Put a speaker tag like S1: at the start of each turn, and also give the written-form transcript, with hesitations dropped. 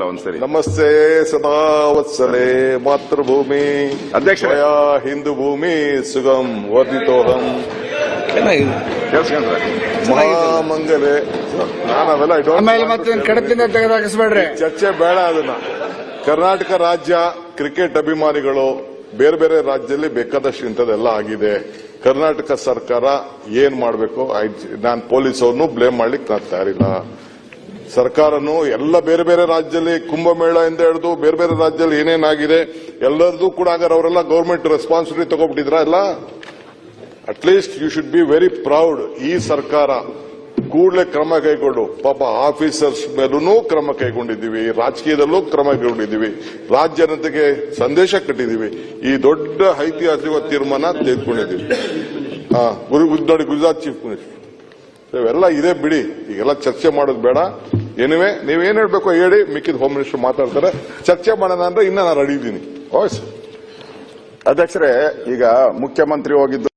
S1: ಒಂದ್ಸರಿ.
S2: ನಮಸ್ತೆ ಸದಾ ವತ್ಸಲೆ ಮಾತೃಭೂಮಿ
S1: ಅಧ್ಯಕ್ಷರೇ.
S2: ಹಿಂದೂ ಭೂಮಿ ಸುಗಮ್ ವರ್ಧಿತೋಹಂ
S1: ಕೇಳಿಸ್ಕೊಂಡ್ರೆ
S2: ಮಹಾಮಂಗಲೆ. ನಾನು ಅವೆಲ್ಲ
S3: ಕಡಪಿಂದ ತೆಗೆದಾಕಿಸ್ಬೇಡ್ರಿ.
S2: ಚರ್ಚೆ ಬೇಡ. ಅದನ್ನ ಕರ್ನಾಟಕ ರಾಜ್ಯ ಕ್ರಿಕೆಟ್ ಅಭಿಮಾನಿಗಳು ಬೇರೆ ಬೇರೆ ರಾಜ್ಯದಲ್ಲಿ ಬೇಕಾದಷ್ಟು ಇಂಥದ್ದೆಲ್ಲ ಆಗಿದೆ. ಕರ್ನಾಟಕ ಸರ್ಕಾರ ಏನ್ ಮಾಡಬೇಕು, ನಾನು ಪೊಲೀಸ್ ಅವ್ರನ್ನು ಬ್ಲೇಮ್ ಮಾಡ್ಲಿಕ್ಕೆ ನಾನು ತಯಾರಿಲ್ಲ. ಸರ್ಕಾರನು ಎಲ್ಲ ಬೇರೆ ಬೇರೆ ರಾಜ್ಯದಲ್ಲಿ ಕುಂಭಮೇಳ ಇಂದ ಹಿಡಿದು ಬೇರೆ ಬೇರೆ ರಾಜ್ಯದಲ್ಲಿ ಏನೇನಾಗಿದೆ ಎಲ್ಲರದ್ದು ಕೂಡ ಅವರೆಲ್ಲ ಗವರ್ಮೆಂಟ್ ರೆಸ್ಪಾನ್ಸಿಬಿಲಿಟಿ ತಗೊಂಡ್ಬಿಟ್ಟಿದ್ರ ಎಲ್ಲ. At least you should be very proud. ಈ ಸರ್ಕಾರ ಕೂಡಲೇ ಕ್ರಮ ಕೈಗೊಂಡು ಪಾಪ ಆಫೀಸರ್ಸ್ ಮೇಲೂ ಕ್ರಮ ಕೈಗೊಂಡಿದ್ದೀವಿ, ರಾಜಕೀಯದಲ್ಲೂ ಕ್ರಮ ಕೈಗೊಂಡಿದ್ದೀವಿ, ರಾಜ್ಯ ಜನತೆಗೆ ಸಂದೇಶ ಕಟ್ಟಿದ್ದೀವಿ. ಈ ದೊಡ್ಡ ಐತಿಹಾಸಿಕ ತೀರ್ಮಾನ ತೆಗೆದುಕೊಂಡಿದ್ದೀವಿ. ನೋಡಿ ಗುಜರಾತ್ ಚೀಫ್ ಮಿನಿಸ್ಟರ್ ಇವೆಲ್ಲ ಇದೆ ಬಿಡಿ, ಈಗೆಲ್ಲ ಚರ್ಚೆ ಮಾಡೋದು ಬೇಡ. ಏನಿವೆ ನೀವೇನ್ ಹೇಳ್ಬೇಕು ಹೇಳಿ, ಮಿಕ್ಕಿದ ಹೋಮ್ ಮಿನಿಸ್ಟರ್ ಮಾತಾಡ್ತಾರೆ. ಚರ್ಚೆ ಮಾಡೋಣ ಅಂದ್ರೆ ಇನ್ನ ನಾನು ರೆಡಿ ಇದ್ದೀನಿ.
S1: ಅಧ್ಯಕ್ಷರೇ, ಈಗ ಮುಖ್ಯಮಂತ್ರಿ ಹೋಗಿದ್ದು